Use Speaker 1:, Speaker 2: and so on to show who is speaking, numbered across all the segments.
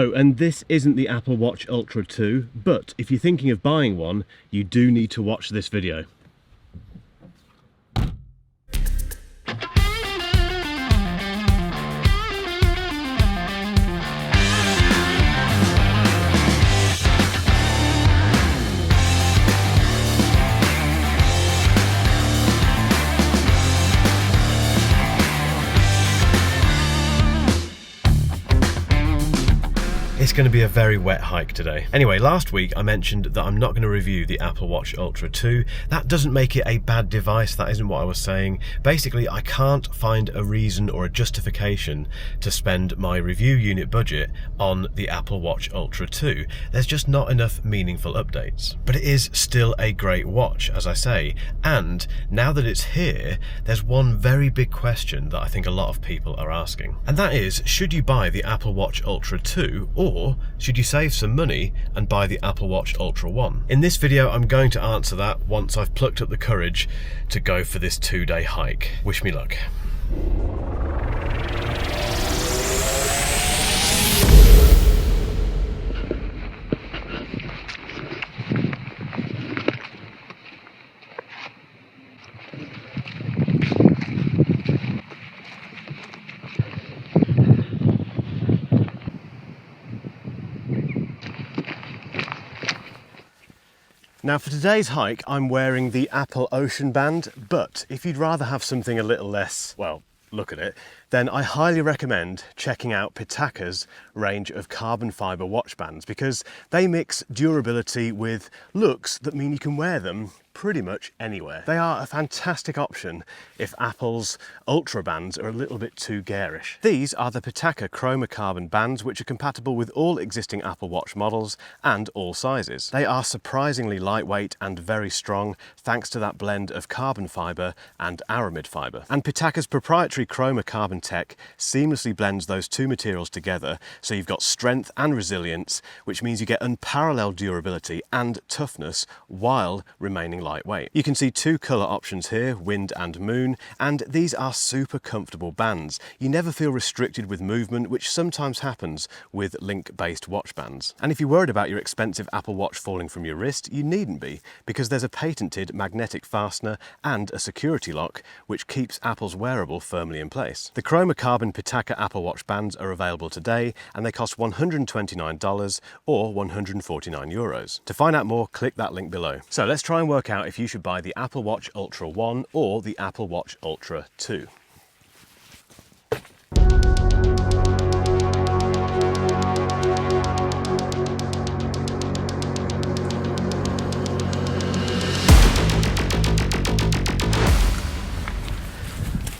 Speaker 1: Oh, and this isn't the Apple Watch Ultra 2, but if you're thinking of buying one, you do need to watch this video. It's going to be a very wet hike today. Anyway, last week I mentioned that I'm not going to review the Apple Watch Ultra 2. That doesn't make it a bad device, that isn't what I was saying. Basically, I can't find a reason or a justification to spend my review unit budget on the Apple Watch Ultra 2. There's just not enough meaningful updates. But it is still a great watch, as I say, and now that it's here, there's one very big question that I think a lot of people are asking. And that is, should you buy the Apple Watch Ultra 2 or should you save some money and buy the Apple Watch Ultra 1? In this video, I'm going to answer that once I've plucked up the courage to go for this 2-day hike. Wish me luck. Now for today's hike, I'm wearing the Apple Ocean Band, but if you'd rather have something a little less, well, look at it, then I highly recommend checking out Pitaka's range of carbon fibre watch bands because they mix durability with looks that mean you can wear them pretty much anywhere. They are a fantastic option if Apple's Ultra bands are a little bit too garish. These are the Pitaka Chroma Carbon bands, which are compatible with all existing Apple Watch models and all sizes. They are surprisingly lightweight and very strong thanks to that blend of carbon fibre and aramid fibre. And Pitaka's proprietary Chroma Carbon tech seamlessly blends those two materials together, so you've got strength and resilience, which means you get unparalleled durability and toughness while remaining lightweight. You can see two colour options here, wind and moon, and these are super comfortable bands. You never feel restricted with movement, which sometimes happens with link-based watch bands. And if you're worried about your expensive Apple Watch falling from your wrist, you needn't be, because there's a patented magnetic fastener and a security lock which keeps Apple's wearable firmly in place. The Chroma Carbon Pitaka Apple Watch bands are available today, and they cost $129 or €149. To find out more, click that link below. So let's try and work out if you should buy the Apple Watch Ultra 1 or the Apple Watch Ultra 2.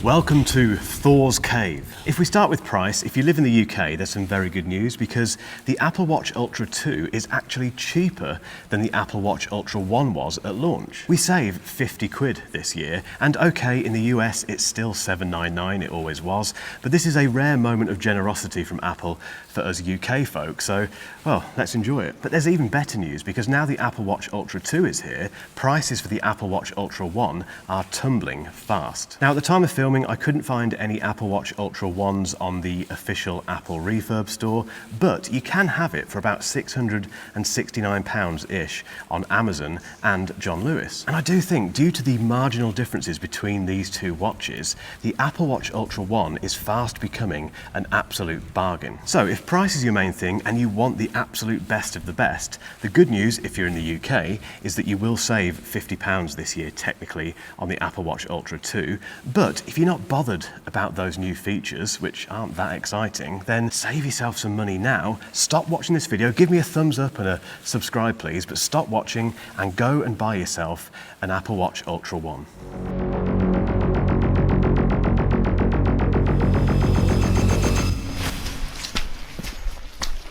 Speaker 1: Welcome to Thor's Cave. If we start with price, if you live in the UK, there's some very good news because the Apple Watch Ultra 2 is actually cheaper than the Apple Watch Ultra 1 was at launch. We save 50 quid this year, and okay, in the US it's still $799, it always was, but this is a rare moment of generosity from Apple for us UK folk, so, well, let's enjoy it. But there's even better news because now the Apple Watch Ultra 2 is here, prices for the Apple Watch Ultra 1 are tumbling fast. Now at the time of filming, I couldn't find any Apple Watch Ultra 1s on the official Apple refurb store, but you can have it for about £669-ish on Amazon and John Lewis. And I do think, due to the marginal differences between these two watches, the Apple Watch Ultra 1 is fast becoming an absolute bargain. So if price is your main thing and you want the absolute best of the best, the good news, if you're in the UK, is that you will save £50 this year technically on the Apple Watch Ultra 2, but if you're not bothered about those new features, which aren't that exciting, then save yourself some money now. Stop watching this video, give me a thumbs up and a subscribe please, but stop watching and go and buy yourself an Apple Watch Ultra 1.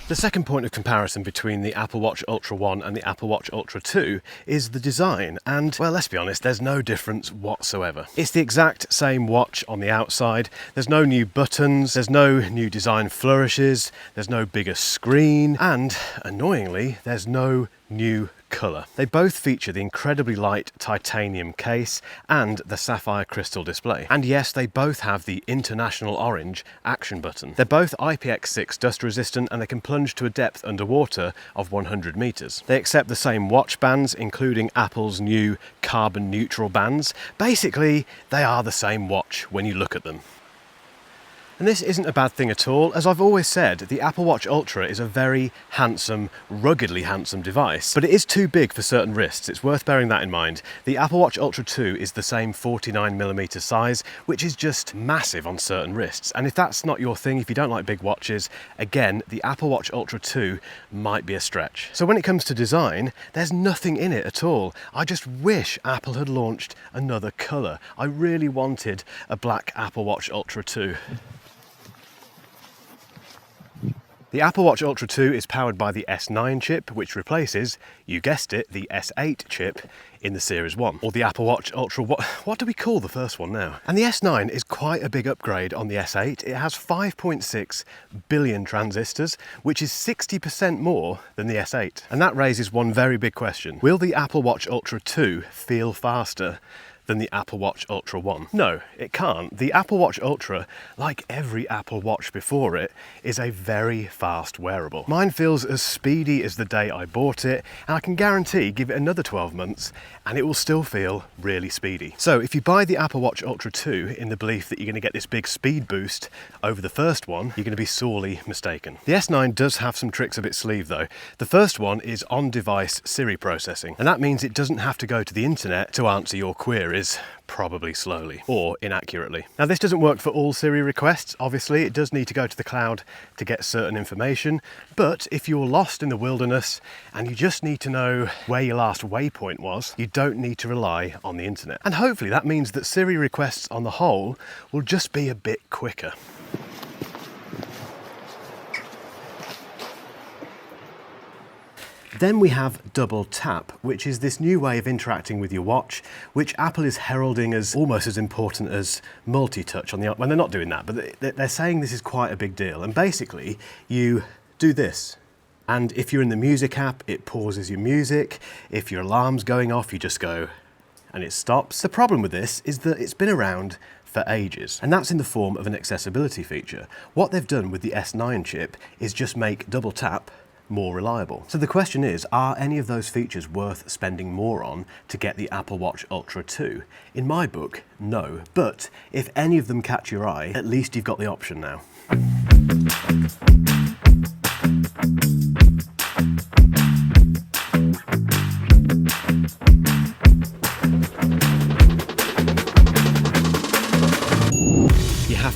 Speaker 1: The second point of comparison between the Apple Watch Ultra 1 and the Apple Watch Ultra 2 is the design, and, well, let's be honest, there's no difference whatsoever. It's the exact same watch on the outside. There's no new buttons, there's no new design flourishes, there's no bigger screen, and, annoyingly, there's no new colour. They both feature the incredibly light titanium case and the sapphire crystal display. And yes, they both have the International Orange action button. They're both IPX6 dust resistant and they can plunge to a depth underwater of 100 metres. They accept the same watch bands, including Apple's new carbon neutral bands. Basically, they are the same watch when you look at them. And this isn't a bad thing at all. As I've always said, the Apple Watch Ultra is a very handsome, ruggedly handsome device, but it is too big for certain wrists. It's worth bearing that in mind. The Apple Watch Ultra 2 is the same 49mm size, which is just massive on certain wrists. And if that's not your thing, if you don't like big watches, again, the Apple Watch Ultra 2 might be a stretch. So when it comes to design, there's nothing in it at all. I just wish Apple had launched another colour. I really wanted a black Apple Watch Ultra 2. The Apple Watch Ultra 2 is powered by the S9 chip, which replaces, you guessed it, the S8 chip in the Series 1. Or the Apple Watch Ultra, what do we call the first one now? And the S9 is quite a big upgrade on the S8. It has 5.6 billion transistors, which is 60% more than the S8. And that raises one very big question. Will the Apple Watch Ultra 2 feel faster than the Apple Watch Ultra 1? No, it can't. The Apple Watch Ultra, like every Apple Watch before it, is a very fast wearable. Mine feels as speedy as the day I bought it, and I can guarantee give it another 12 months and it will still feel really speedy. So if you buy the Apple Watch Ultra 2 in the belief that you're going to get this big speed boost over the first one, you're going to be sorely mistaken. The S9 does have some tricks up its sleeve though. The first one is on-device Siri processing, and that means it doesn't have to go to the internet to answer your queries, probably slowly or inaccurately. Now this doesn't work for all Siri requests, obviously. It does need to go to the cloud to get certain information, but if you're lost in the wilderness and you just need to know where your last waypoint was, you don't need to rely on the internet. And hopefully that means that Siri requests on the whole will just be a bit quicker. Then we have double tap, which is this new way of interacting with your watch, which Apple is heralding as almost as important as multi-touch on the, when they're not doing that, but they're saying this is quite a big deal. And basically you do this. And if you're in the music app, it pauses your music. If your alarm's going off, you just go and it stops. The problem with this is that it's been around for ages, and that's in the form of an accessibility feature. What they've done with the S9 chip is just make double tap more reliable. So the question is, are any of those features worth spending more on to get the Apple Watch Ultra 2? In my book, no. But if any of them catch your eye, at least you've got the option now.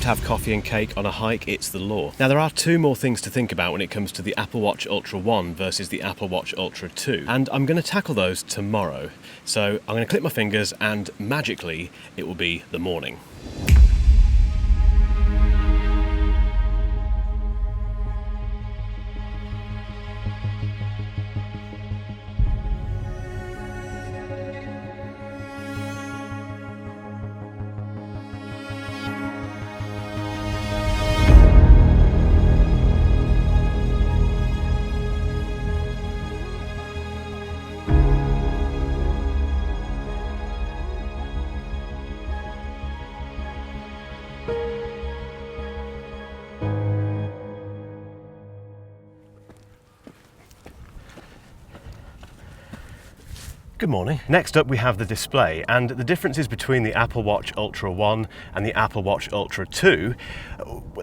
Speaker 1: To have coffee and cake on a hike, it's the law. Now there are two more things to think about when it comes to the Apple Watch Ultra 1 versus the Apple Watch Ultra 2, and I'm going to tackle those tomorrow. So I'm going to click my fingers and magically it will be the morning. Good morning. Next up we have the display, and the differences between the Apple Watch Ultra 1 and the Apple Watch Ultra 2,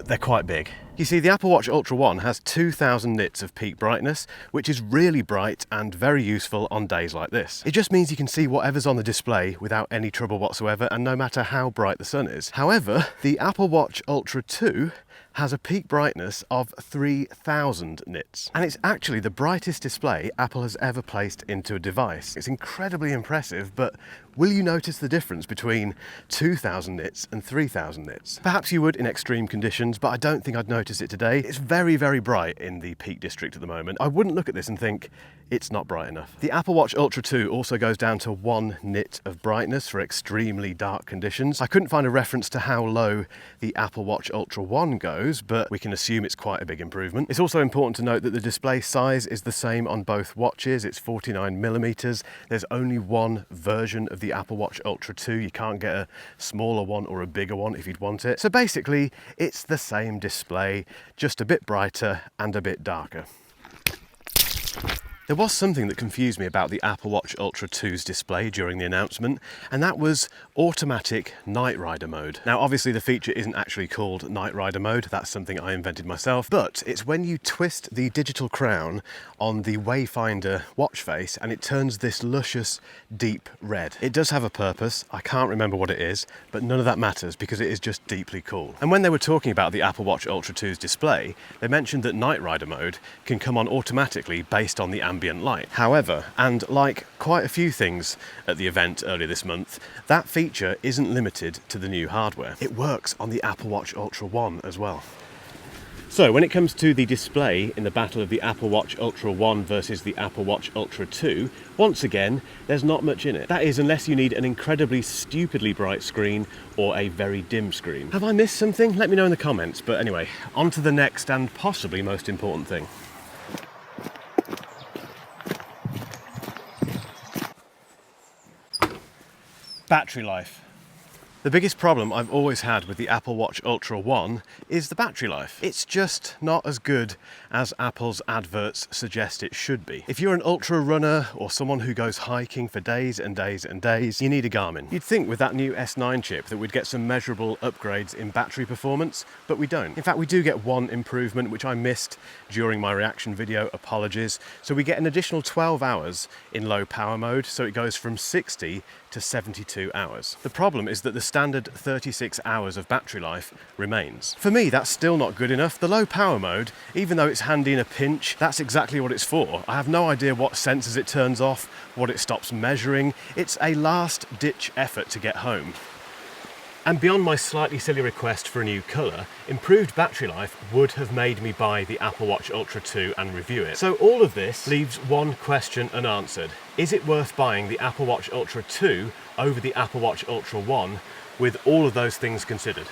Speaker 1: they're quite big. You see, the Apple Watch Ultra 1 has 2000 nits of peak brightness, which is really bright and very useful on days like this. It just means you can see whatever's on the display without any trouble whatsoever, and no matter how bright the sun is. However, the Apple Watch Ultra 2 has a peak brightness of 3000 nits. And it's actually the brightest display Apple has ever placed into a device. It's incredibly impressive, but will you notice the difference between 2000 nits and 3000 nits? Perhaps you would in extreme conditions, but I don't think I'd notice it today. It's very, very bright in the Peak District at the moment. I wouldn't look at this and think it's not bright enough. The Apple Watch Ultra 2 also goes down to 1 nit of brightness for extremely dark conditions. I couldn't find a reference to how low the Apple Watch Ultra 1 goes, photos, but we can assume it's quite a big improvement. It's also important to note that the display size is the same on both watches. It's 49mm. There's only one version of the Apple Watch Ultra 2. You can't get a smaller one or a bigger one if you'd want it. So basically, it's the same display, just a bit brighter and a bit darker. There was something that confused me about the Apple Watch Ultra 2's display during the announcement, and that was automatic Night Rider mode. Now, obviously the feature isn't actually called Night Rider mode, that's something I invented myself, but it's when you twist the digital crown on the Wayfinder watch face and it turns this luscious deep red. It does have a purpose, I can't remember what it is, but none of that matters because it is just deeply cool. And when they were talking about the Apple Watch Ultra 2's display, they mentioned that Night Rider mode can come on automatically based on the ambient light. However, and like quite a few things at the event earlier this month, that feature isn't limited to the new hardware. It works on the Apple Watch Ultra 1 as well. So when it comes to the display in the battle of the Apple Watch Ultra 1 versus the Apple Watch Ultra 2, once again, there's not much in it. That is, unless you need an incredibly stupidly bright screen or a very dim screen. Have I missed something? Let me know in the comments. But anyway, on to the next and possibly most important thing. Battery life. The biggest problem I've always had with the Apple Watch Ultra 1 is the battery life. It's just not as good as Apple's adverts suggest it should be. If you're an ultra runner or someone who goes hiking for days and days and days, you need a Garmin. You'd think with that new S9 chip that we'd get some measurable upgrades in battery performance, but we don't. In fact, we do get one improvement, which I missed during my reaction video, apologies. So we get an additional 12 hours in low power mode, so it goes from 60 to 72 hours. The problem is that the standard 36 hours of battery life remains. For me, that's still not good enough. The low power mode, even though it's handy in a pinch, that's exactly what it's for. I have no idea what sensors it turns off, what it stops measuring. It's a last-ditch effort to get home. And beyond my slightly silly request for a new colour, improved battery life would have made me buy the Apple Watch Ultra 2 and review it. So all of this leaves one question unanswered. Is it worth buying the Apple Watch Ultra 2 over the Apple Watch Ultra 1 with all of those things considered?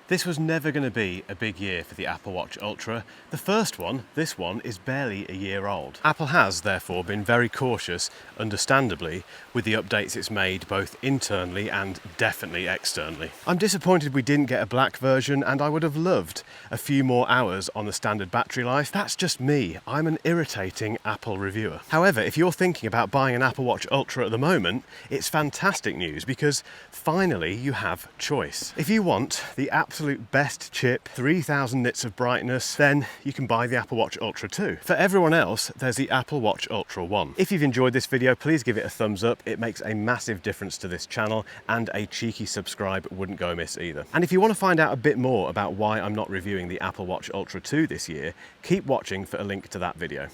Speaker 1: This was never going to be a big year for the Apple Watch Ultra. The first one, this one, is barely a year old. Apple has, therefore, been very cautious, understandably, with the updates it's made both internally and definitely externally. I'm disappointed we didn't get a black version, and I would have loved a few more hours on the standard battery life. That's just me. I'm an irritating Apple reviewer. However, if you're thinking about buying an Apple Watch Ultra at the moment, it's fantastic news because finally you have choice. If you want the absolute best chip, 3000 nits of brightness, then you can buy the Apple Watch Ultra 2. For everyone else, there's the Apple Watch Ultra 1. If you've enjoyed this video, please give it a thumbs up. It makes a massive difference to this channel, and a cheeky subscribe wouldn't go amiss either. And if you want to find out a bit more about why I'm not reviewing the Apple Watch Ultra 2 this year, keep watching for a link to that video.